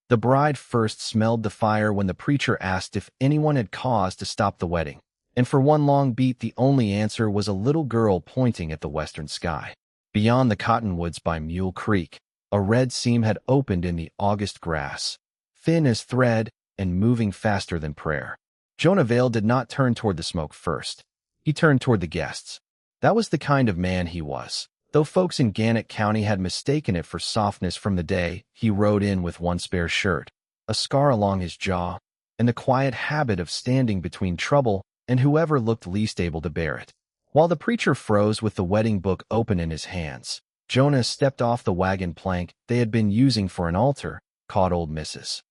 The bride first smelled the fire when the preacher asked if anyone had cause to stop the wedding, and for one long beat the only answer was a little girl pointing at the western sky. Beyond the cottonwoods by Mule Creek, a red seam had opened in the August grass, thin as thread and moving faster than prayer. Jonah Vale did not turn toward the smoke first. He turned toward the guests. That was the kind of man he was. Though folks in Gannett County had mistaken it for softness from the day he rode in with one spare shirt, a scar along his jaw, and the quiet habit of standing between trouble and whoever looked least able to bear it. While the preacher froze with the wedding book open in his hands, Jonah stepped off the wagon plank they had been using for an altar, caught old Mrs.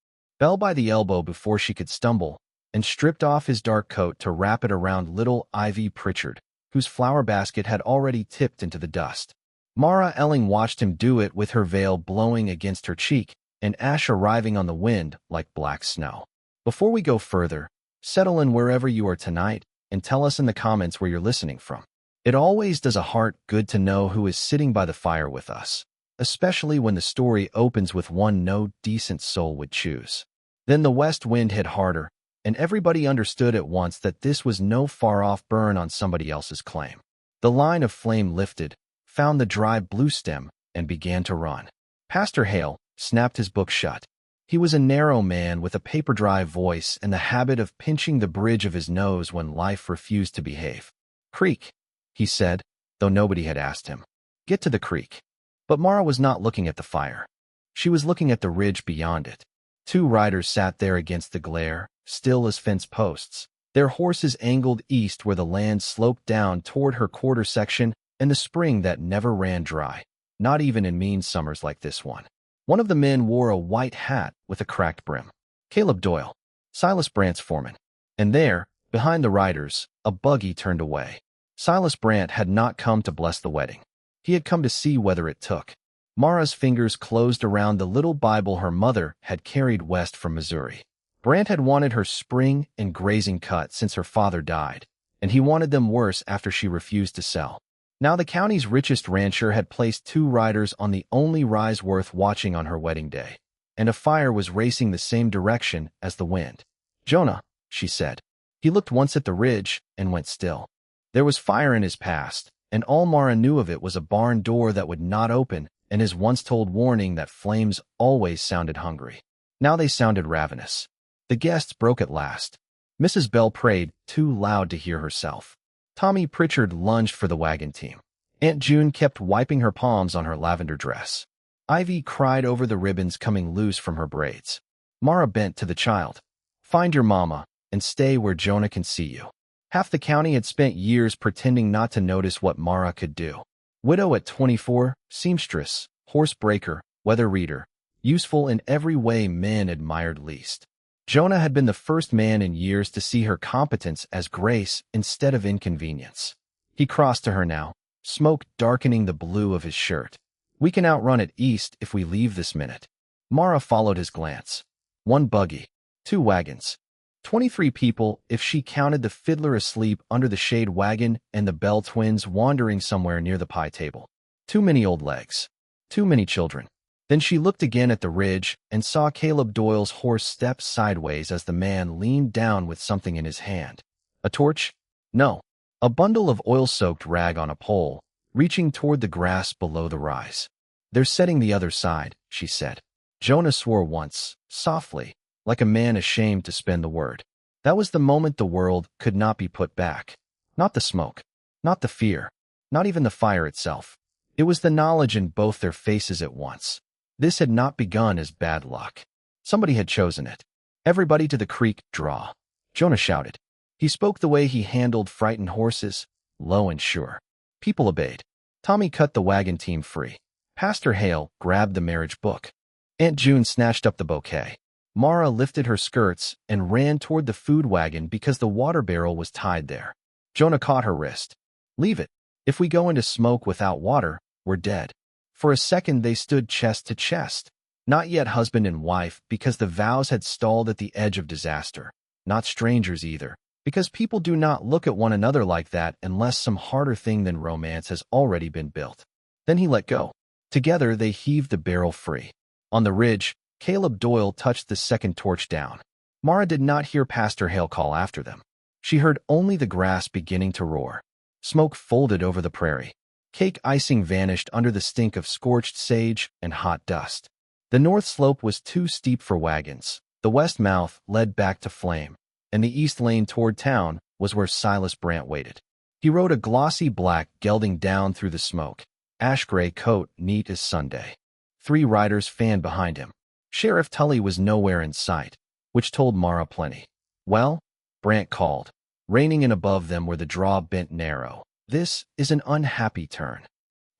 Bell by the elbow before she could stumble, and stripped off his dark coat to wrap it around little Ivy Pritchard, whose flower basket had already tipped into the dust. Mara Elling watched him do it with her veil blowing against her cheek and ash arriving on the wind like black snow. Before we go further, settle in wherever you are tonight and tell us in the comments where you're listening from. It always does a heart good to know who is sitting by the fire with us, especially when the story opens with one no decent soul would choose. Then the west wind hit harder, and everybody understood at once that this was no far-off burn on somebody else's claim. The line of flame lifted, found the dry blue stem, and began to run. Pastor Hale snapped his book shut. He was a narrow man with a paper-dry voice and the habit of pinching the bridge of his nose when life refused to behave. "Creek," he said, though nobody had asked him. "Get to the creek." But Mara was not looking at the fire. She was looking at the ridge beyond it. Two riders sat there against the glare, still as fence posts, their horses angled east where the land sloped down toward her quarter section and the spring that never ran dry, not even in mean summers like this one. One of the men wore a white hat with a cracked brim. Caleb Doyle, Silas Brant's foreman. And there, behind the riders, a buggy turned away. Silas Brant had not come to bless the wedding. He had come to see whether it took. Mara's fingers closed around the little Bible her mother had carried west from Missouri. Brant had wanted her spring and grazing cut since her father died, and he wanted them worse after she refused to sell. Now the county's richest rancher had placed two riders on the only rise worth watching on her wedding day, and a fire was racing the same direction as the wind. "Jonah," she said. He looked once at the ridge and went still. There was fire in his past, and all Mara knew of it was a barn door that would not open and his once-told warning that flames always sounded hungry. Now they sounded ravenous. The guests broke at last. Mrs. Bell prayed, too loud to hear herself. Tommy Pritchard lunged for the wagon team. Aunt June kept wiping her palms on her lavender dress. Ivy cried over the ribbons coming loose from her braids. Mara bent to the child. "Find your mama, and stay where Jonah can see you." Half the county had spent years pretending not to notice what Mara could do. Widow at 24, seamstress, horse breaker, weather reader, useful in every way men admired least. Jonah had been the first man in years to see her competence as grace instead of inconvenience. He crossed to her now, smoke darkening the blue of his shirt. "We can outrun it east if we leave this minute." Mara followed his glance. One buggy, two wagons, 23 people if she counted the fiddler asleep under the shade wagon and the Bell twins wandering somewhere near the pie table. Too many old legs. Too many children. Then she looked again at the ridge and saw Caleb Doyle's horse step sideways as the man leaned down with something in his hand. A torch? No. A bundle of oil-soaked rag on a pole, reaching toward the grass below the rise. "They're setting the other side," she said. Jonah swore once, softly, like a man ashamed to spend the word. That was the moment the world could not be put back. Not the smoke, not the fear, not even the fire itself. It was the knowledge in both their faces at once. This had not begun as bad luck. Somebody had chosen it. "Everybody to the creek, draw," Jonah shouted. He spoke the way he handled frightened horses, low and sure. People obeyed. Tommy cut the wagon team free. Pastor Hale grabbed the marriage book. Aunt June snatched up the bouquet. Mara lifted her skirts and ran toward the food wagon because the water barrel was tied there. Jonah caught her wrist. "Leave it. If we go into smoke without water, we're dead." For a second they stood chest to chest. Not yet husband and wife because the vows had stalled at the edge of disaster. Not strangers either, because people do not look at one another like that unless some harder thing than romance has already been built. Then he let go. Together they heaved the barrel free. On the ridge, Caleb Doyle touched the second torch down. Mara did not hear Pastor Hale call after them. She heard only the grass beginning to roar. Smoke folded over the prairie. Cake icing vanished under the stink of scorched sage and hot dust. The north slope was too steep for wagons. The west mouth led back to flame, and the east lane toward town was where Silas Brant waited. He rode a glossy black gelding down through the smoke, ash-gray coat neat as Sunday. 3 riders fanned behind him. Sheriff Tully was nowhere in sight, which told Mara plenty. "Well?" Brant called, reining in above them where the draw bent narrow. "This is an unhappy turn."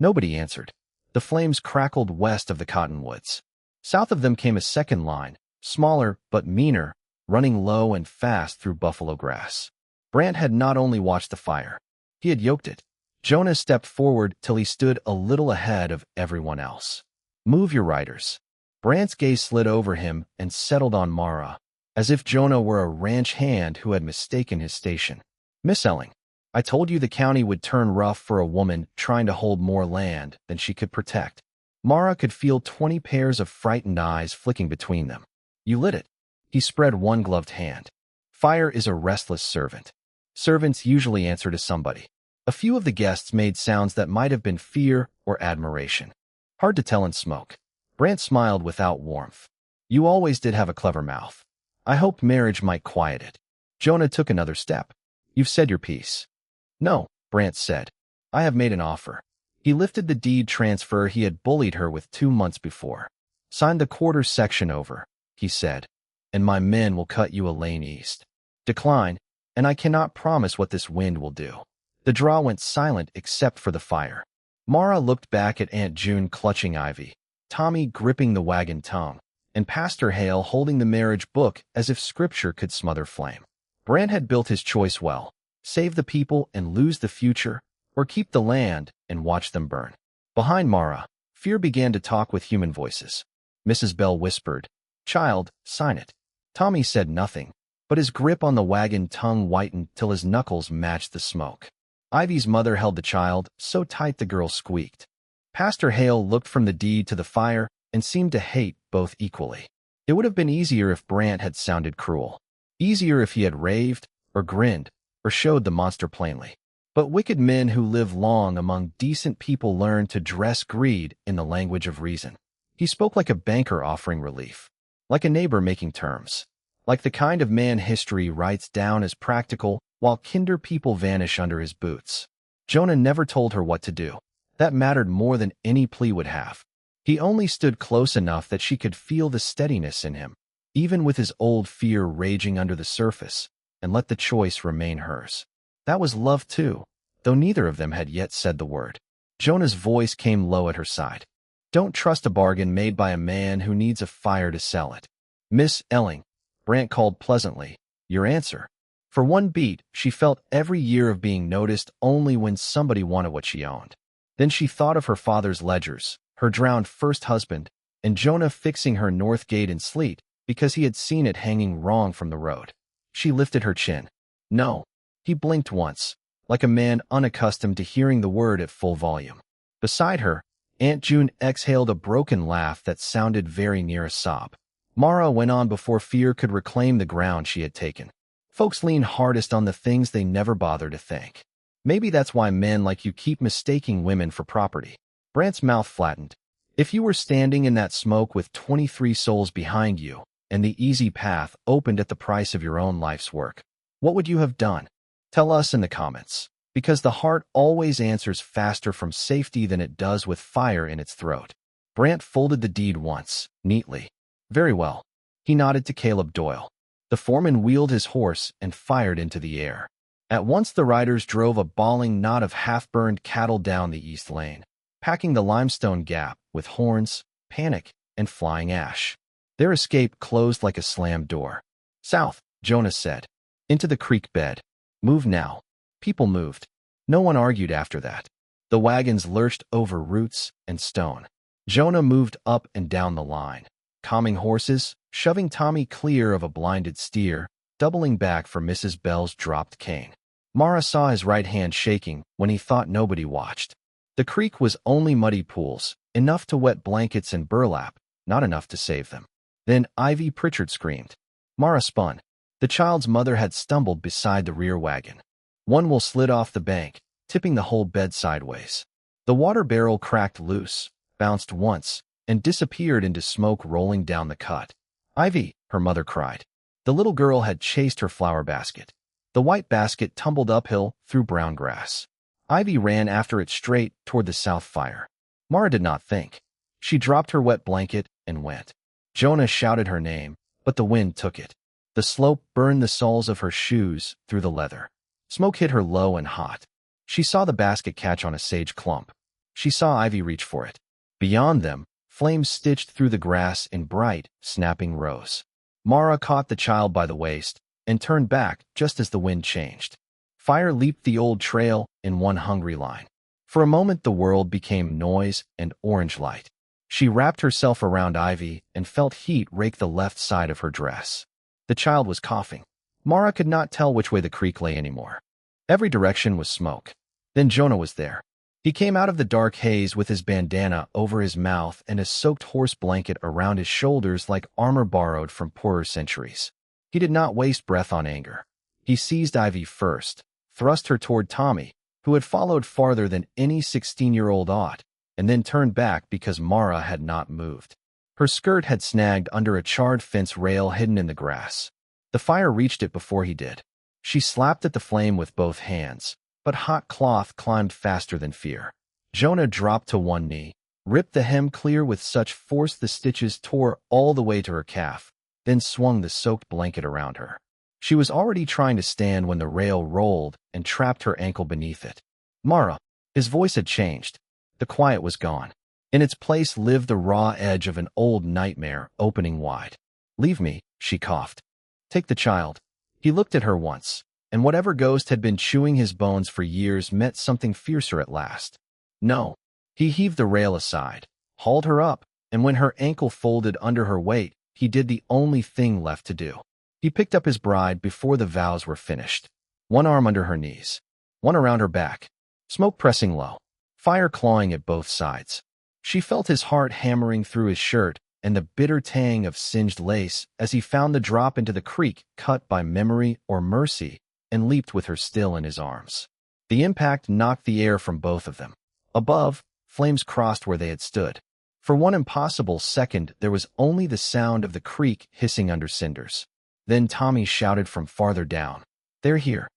Nobody answered. The flames crackled west of the cottonwoods. South of them came a second line, smaller but meaner, running low and fast through buffalo grass. Brant had not only watched the fire, he had yoked it. Jonah stepped forward till he stood a little ahead of everyone else. "Move your riders." Brant's gaze slid over him and settled on Mara, as if Jonah were a ranch hand who had mistaken his station. "Miss Elling, I told you the county would turn rough for a woman trying to hold more land than she could protect." Mara could feel 20 pairs of frightened eyes flicking between them. "You lit it." He spread one gloved hand. "Fire is a restless servant. Servants usually answer to somebody." A few of the guests made sounds that might have been fear or admiration. Hard to tell in smoke. Brant smiled without warmth. "You always did have a clever mouth. I hoped marriage might quiet it." Jonah took another step. "You've said your piece." "No," Brant said. "I have made an offer." He lifted the deed transfer he had bullied her with 2 months before. "Sign the quarter section over," he said, "and my men will cut you a lane east. Decline, and I cannot promise what this wind will do." The draw went silent except for the fire. Mara looked back at Aunt June clutching Ivy, Tommy gripping the wagon tongue, and Pastor Hale holding the marriage book as if scripture could smother flame. Brant had built his choice well: save the people and lose the future, or keep the land and watch them burn. Behind Mara, fear began to talk with human voices. Mrs. Bell whispered, "Child, sign it." Tommy said nothing, but his grip on the wagon tongue whitened till his knuckles matched the smoke. Ivy's mother held the child so tight the girl squeaked. Pastor Hale looked from the deed to the fire and seemed to hate both equally. It would have been easier if Brant had sounded cruel. Easier if he had raved, or grinned, or showed the monster plainly. But wicked men who live long among decent people learn to dress greed in the language of reason. He spoke like a banker offering relief, like a neighbor making terms, like the kind of man history writes down as practical while kinder people vanish under his boots. Jonah never told her what to do. That mattered more than any plea would have. He only stood close enough that she could feel the steadiness in him, even with his old fear raging under the surface, and let the choice remain hers. That was love too, though neither of them had yet said the word. Jonah's voice came low at her side. "Don't trust a bargain made by a man who needs a fire to sell it." "Miss Elling," Brant called pleasantly, "your answer." For one beat, she felt every year of being noticed only when somebody wanted what she owned. Then she thought of her father's ledgers, her drowned first husband, and Jonah fixing her north gate in sleet because he had seen it hanging wrong from the road. She lifted her chin. "No." He blinked once, like a man unaccustomed to hearing the word at full volume. Beside her, Aunt June exhaled a broken laugh that sounded very near a sob. Mara went on before fear could reclaim the ground she had taken. "Folks lean hardest on the things they never bother to think. Maybe that's why men like you keep mistaking women for property." Brant's mouth flattened. "If you were standing in that smoke with 23 souls behind you, and the easy path opened at the price of your own life's work, what would you have done? Tell us in the comments, because the heart always answers faster from safety than it does with fire in its throat." Brant folded the deed once, neatly. "Very well." He nodded to Caleb Doyle. The foreman wheeled his horse and fired into the air. At once the riders drove a bawling knot of half-burned cattle down the east lane, packing the limestone gap with horns, panic, and flying ash. Their escape closed like a slammed door. "South," Jonah said. "Into the creek bed. Move now." People moved. No one argued after that. The wagons lurched over roots and stone. Jonah moved up and down the line, calming horses, shoving Tommy clear of a blinded steer, doubling back for Mrs. Bell's dropped cane. Mara saw his right hand shaking when he thought nobody watched. The creek was only muddy pools, enough to wet blankets and burlap, not enough to save them. Then Ivy Pritchard screamed. Mara spun. The child's mother had stumbled beside the rear wagon. One wheel slid off the bank, tipping the whole bed sideways. The water barrel cracked loose, bounced once, and disappeared into smoke rolling down the cut. Ivy, her mother cried. The little girl had chased her flower basket. The white basket tumbled uphill through brown grass. Ivy ran after it straight toward the south fire. Mara did not think. She dropped her wet blanket and went. Jonah shouted her name, but the wind took it. The slope burned the soles of her shoes through the leather. Smoke hit her low and hot. She saw the basket catch on a sage clump. She saw Ivy reach for it. Beyond them, flames stitched through the grass in bright, snapping rows. Mara caught the child by the waist and turned back just as the wind changed. Fire leaped the old trail in one hungry line. For a moment the world became noise and orange light. She wrapped herself around Ivy and felt heat rake the left side of her dress. The child was coughing. Mara could not tell which way the creek lay anymore. Every direction was smoke. Then Jonah was there. He came out of the dark haze with his bandana over his mouth and a soaked horse blanket around his shoulders like armor borrowed from poorer centuries. He did not waste breath on anger. He seized Ivy first, thrust her toward Tommy, who had followed farther than any 16-year-old ought, and then turned back because Mara had not moved. Her skirt had snagged under a charred fence rail hidden in the grass. The fire reached it before he did. She slapped at the flame with both hands, but hot cloth climbed faster than fear. Jonah dropped to one knee, ripped the hem clear with such force the stitches tore all the way to her calf, then swung the soaked blanket around her. She was already trying to stand when the rail rolled and trapped her ankle beneath it. Mara. His voice had changed. The quiet was gone. In its place lived the raw edge of an old nightmare opening wide. Leave me, she coughed. Take the child. He looked at her once, and whatever ghost had been chewing his bones for years met something fiercer at last. No. He heaved the rail aside, hauled her up, and when her ankle folded under her weight, he did the only thing left to do. He picked up his bride before the vows were finished. One arm under her knees, one around her back, smoke pressing low, fire clawing at both sides. She felt his heart hammering through his shirt and the bitter tang of singed lace as he found the drop into the creek cut by memory or mercy and leaped with her still in his arms. The impact knocked the air from both of them. Above, flames crossed where they had stood. For one impossible second, there was only the sound of the creek hissing under cinders. Then Tommy shouted from farther down, "They're here.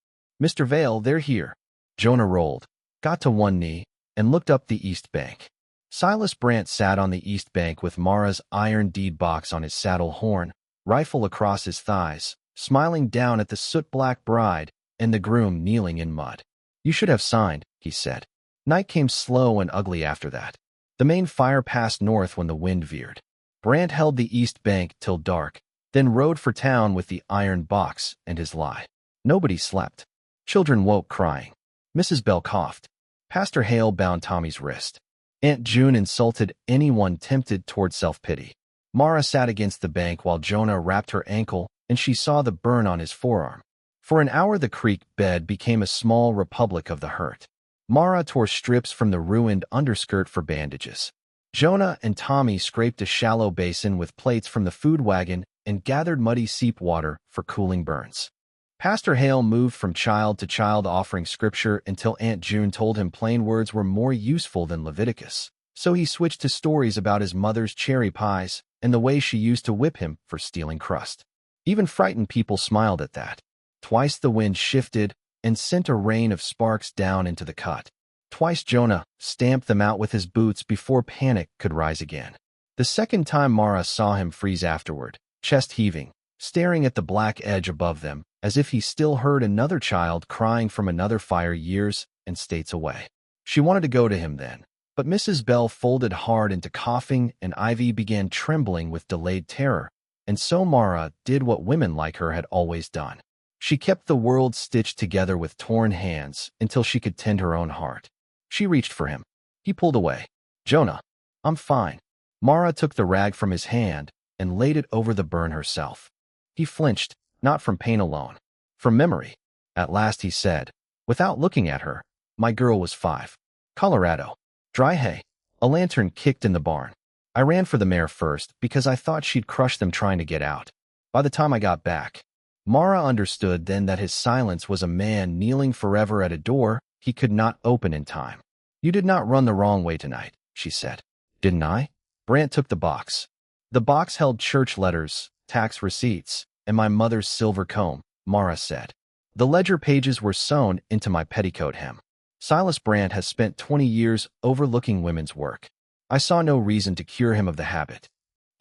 Mr. Vale, they're here." Jonah rolled, got to one knee, and looked up the east bank. Silas Brant sat on the east bank with Mara's iron deed box on his saddle horn, rifle across his thighs, smiling down at the soot-black bride and the groom kneeling in mud. "You should have signed," he said. Night came slow and ugly after that. The main fire passed north when the wind veered. Brant held the east bank till dark, then rode for town with the iron box and his lie. Nobody slept. Children woke crying. Mrs. Bell coughed. Pastor Hale bound Tommy's wrist. Aunt June insulted anyone tempted toward self-pity. Mara sat against the bank while Jonah wrapped her ankle, and she saw the burn on his forearm. For an hour the creek bed became a small republic of the hurt. Mara tore strips from the ruined underskirt for bandages. Jonah and Tommy scraped a shallow basin with plates from the food wagon and gathered muddy seep water for cooling burns. Pastor Hale moved from child to child offering scripture until Aunt June told him plain words were more useful than Leviticus. So he switched to stories about his mother's cherry pies and the way she used to whip him for stealing crust. Even frightened people smiled at that. Twice the wind shifted and sent a rain of sparks down into the cut. Twice Jonah stamped them out with his boots before panic could rise again. The second time Mara saw him freeze afterward, chest heaving, staring at the black edge above them, as if he still heard another child crying from another fire years and states away. She wanted to go to him then, but Mrs. Bell folded hard into coughing and Ivy began trembling with delayed terror, and so Mara did what women like her had always done. She kept the world stitched together with torn hands until she could tend her own heart. She reached for him. He pulled away. "Jonah, I'm fine." Mara took the rag from his hand and laid it over the burn herself. He flinched, not from pain alone, from memory. At last he said, without looking at her, "My girl was 5. Colorado. Dry hay. A lantern kicked in the barn. I ran for the mare first because I thought she'd crush them trying to get out. By the time I got back, Mara understood then that his silence was a man kneeling forever at a door he could not open in time. You did not run the wrong way tonight, she said. Didn't I? Brant took the box. The box held church letters, tax receipts, and my mother's silver comb, Mara said. The ledger pages were sewn into my petticoat hem. Silas Brant has spent 20 years overlooking women's work. I saw no reason to cure him of the habit.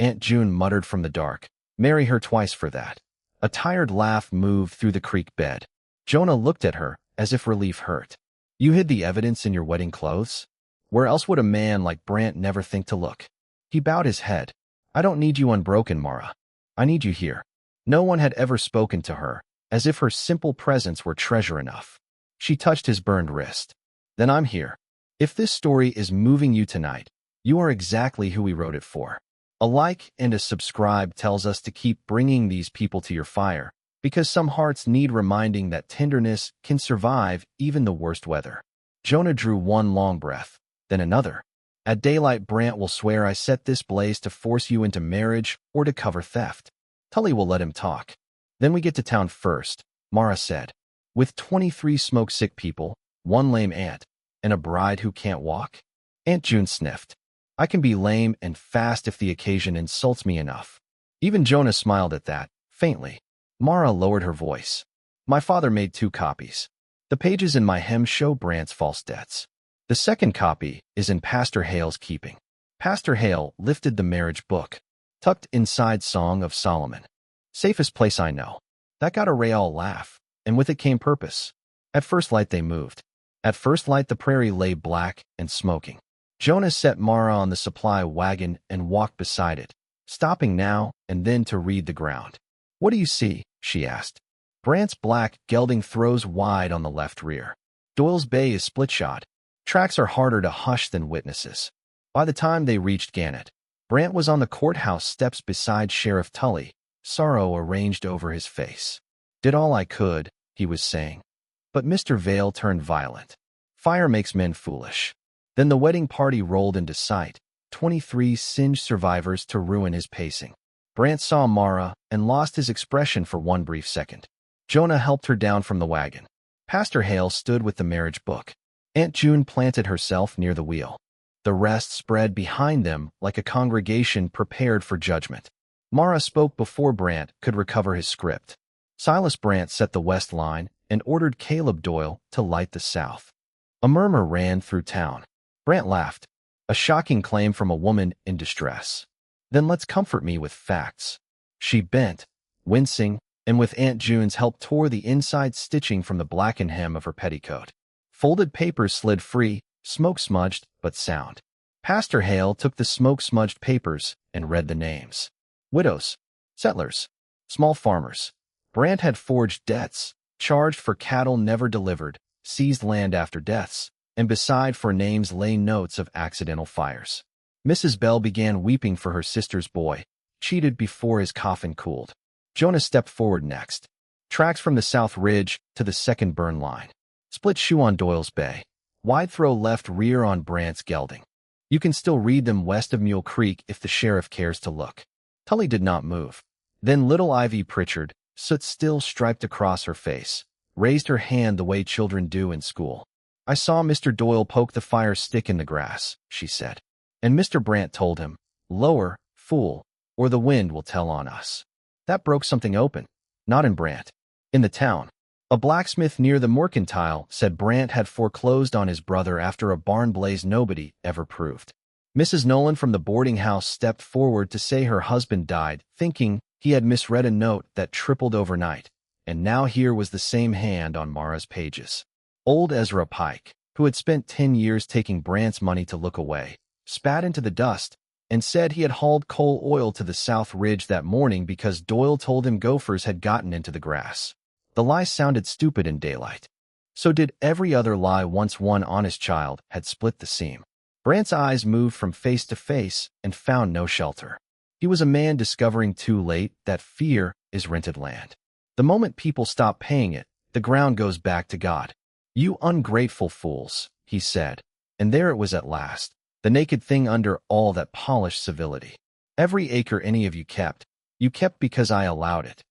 Aunt June muttered from the dark, marry her twice for that. A tired laugh moved through the creek bed. Jonah looked at her, as if relief hurt. You hid the evidence in your wedding clothes? Where else would a man like Brant never think to look? He bowed his head. I don't need you unbroken, Mara. I need you here. No one had ever spoken to her, as if her simple presence were treasure enough. She touched his burned wrist. Then I'm here. If this story is moving you tonight, you are exactly who we wrote it for. A like and a subscribe tells us to keep bringing these people to your fire, because some hearts need reminding that tenderness can survive even the worst weather. Jonah drew one long breath, then another. At daylight, Brant will swear I set this blaze to force you into marriage or to cover theft. Tully will let him talk. Then we get to town first, Mara said. With 23 smoke-sick people, one lame aunt, and a bride who can't walk? Aunt June sniffed. I can be lame and fast if the occasion insults me enough. Even Jonah smiled at that, faintly. Mara lowered her voice. My father made 2 copies. The pages in my hem show Brant's false debts. The second copy is in Pastor Hale's keeping. Pastor Hale lifted the marriage book, tucked inside Song of Solomon. Safest place I know. That got a Real laugh, and with it came purpose. At first light they moved. At first light the prairie lay black and smoking. Jonah set Mara on the supply wagon and walked beside it, stopping now and then to read the ground. What do you see? She asked. Brant's black gelding throws wide on the left rear. Doyle's bay is split-shot. Tracks are harder to hush than witnesses. By the time they reached Gannett, Brant was on the courthouse steps beside Sheriff Tully, sorrow arranged over his face. Did all I could, he was saying. But Mr. Vale turned violent. Fire makes men foolish. Then the wedding party rolled into sight, 23 singed survivors to ruin his pacing. Brant saw Mara and lost his expression for one brief second. Jonah helped her down from the wagon. Pastor Hale stood with the marriage book. Aunt June planted herself near the wheel. The rest spread behind them like a congregation prepared for judgment. Mara spoke before Brant could recover his script. Silas Brant set the west line and ordered Caleb Doyle to light the south. A murmur ran through town. Brant laughed. A shocking claim from a woman in distress. Then let's comfort me with facts. She bent, wincing, and with Aunt June's help tore the inside stitching from the blackened hem of her petticoat. Folded papers slid free, smoke-smudged but sound. Pastor Hale took the smoke-smudged papers and read the names. Widows, settlers, small farmers. Brant had forged debts, charged for cattle never delivered, seized land after deaths, and beside for names lay notes of accidental fires. Mrs. Bell began weeping for her sister's boy, cheated before his coffin cooled. Jonah stepped forward next. Tracks from the south ridge to the second burn line. Split shoe on Doyle's bay. Wide throw left rear on Brant's gelding. You can still read them west of Mule Creek if the sheriff cares to look. Tully did not move. Then little Ivy Pritchard, soot still striped across her face, raised her hand the way children do in school. I saw Mr. Doyle poke the fire stick in the grass, she said. And Mr. Brant told him, lower, fool, or the wind will tell on us. That broke something open. Not in Brant. In the town. A blacksmith near the mercantile said Brant had foreclosed on his brother after a barn blaze nobody ever proved. Mrs. Nolan from the boarding house stepped forward to say her husband died, thinking he had misread a note that tripled overnight, and now here was the same hand on Mara's pages. Old Ezra Pike, who had spent 10 years taking Brant's money to look away, spat into the dust and said he had hauled coal oil to the south ridge that morning because Doyle told him gophers had gotten into the grass. The lie sounded stupid in daylight. So did every other lie once one honest child had split the seam. Brant's eyes moved from face to face and found no shelter. He was a man discovering too late that fear is rented land. The moment people stop paying it, the ground goes back to God. You ungrateful fools, he said, and there it was at last. The naked thing under all that polished civility. Every acre any of you kept because I allowed it.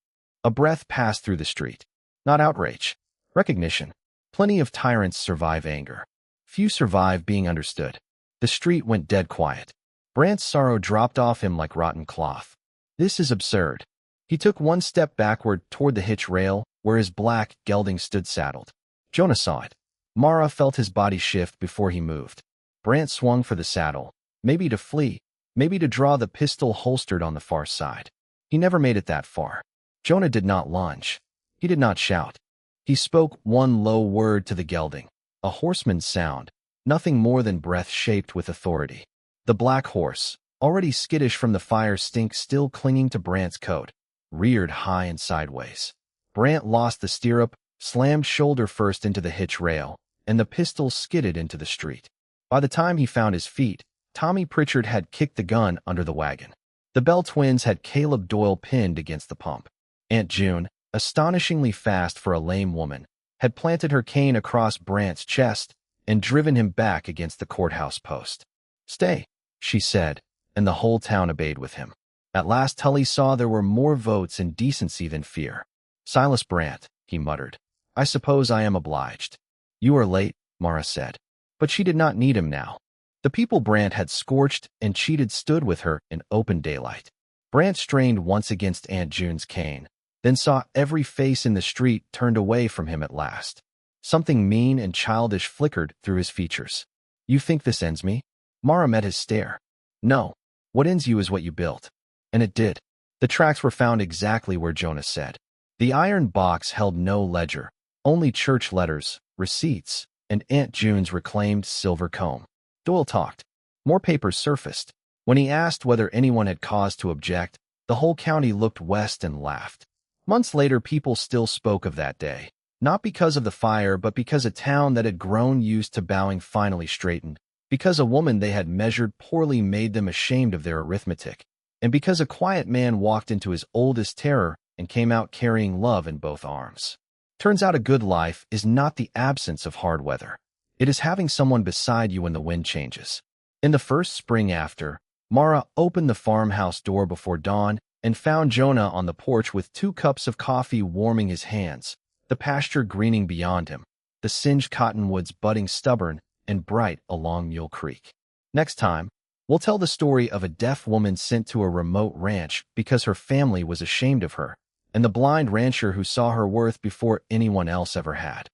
A breath passed through the street. Not outrage. Recognition. Plenty of tyrants survive anger. Few survive being understood. The street went dead quiet. Brant's sorrow dropped off him like rotten cloth. This is absurd. He took one step backward toward the hitch rail, where his black gelding stood saddled. Jonah saw it. Mara felt his body shift before he moved. Brant swung for the saddle, maybe to flee, maybe to draw the pistol holstered on the far side. He never made it that far. Jonah did not lunge. He did not shout. He spoke one low word to the gelding, a horseman's sound, nothing more than breath shaped with authority. The black horse, already skittish from the fire stink still clinging to Brant's coat, reared high and sideways. Brant lost the stirrup, slammed shoulder first into the hitch rail, and the pistol skidded into the street. By the time he found his feet, Tommy Pritchard had kicked the gun under the wagon. The Bell twins had Caleb Doyle pinned against the pump. Aunt June, astonishingly fast for a lame woman, had planted her cane across Brant's chest and driven him back against the courthouse post. "Stay," she said, and the whole town obeyed with him. At last Tully saw there were more votes in decency than fear. "Silas Brant," he muttered. "I suppose I am obliged." "You are late," Mara said. But she did not need him now. The people Brant had scorched and cheated stood with her in open daylight. Brant strained once against Aunt June's cane, then saw every face in the street turned away from him at last. Something mean and childish flickered through his features. "You think this ends me?" Mara met his stare. "No. What ends you is what you built." And it did. The tracks were found exactly where Jonah said. The iron box held no ledger, only church letters, receipts, and Aunt June's reclaimed silver comb. Doyle talked. More papers surfaced. When he asked whether anyone had cause to object, the whole county looked west and laughed. Months later, people still spoke of that day, not because of the fire, but because a town that had grown used to bowing finally straightened, because a woman they had measured poorly made them ashamed of their arithmetic, and because a quiet man walked into his oldest terror and came out carrying love in both arms. Turns out a good life is not the absence of hard weather. It is having someone beside you when the wind changes. In the first spring after, Mara opened the farmhouse door before dawn and found Jonah on the porch with 2 cups of coffee warming his hands, the pasture greening beyond him, the singed cottonwoods budding stubborn and bright along Mule Creek. Next time, we'll tell the story of a deaf woman sent to a remote ranch because her family was ashamed of her, and the blind rancher who saw her worth before anyone else ever had.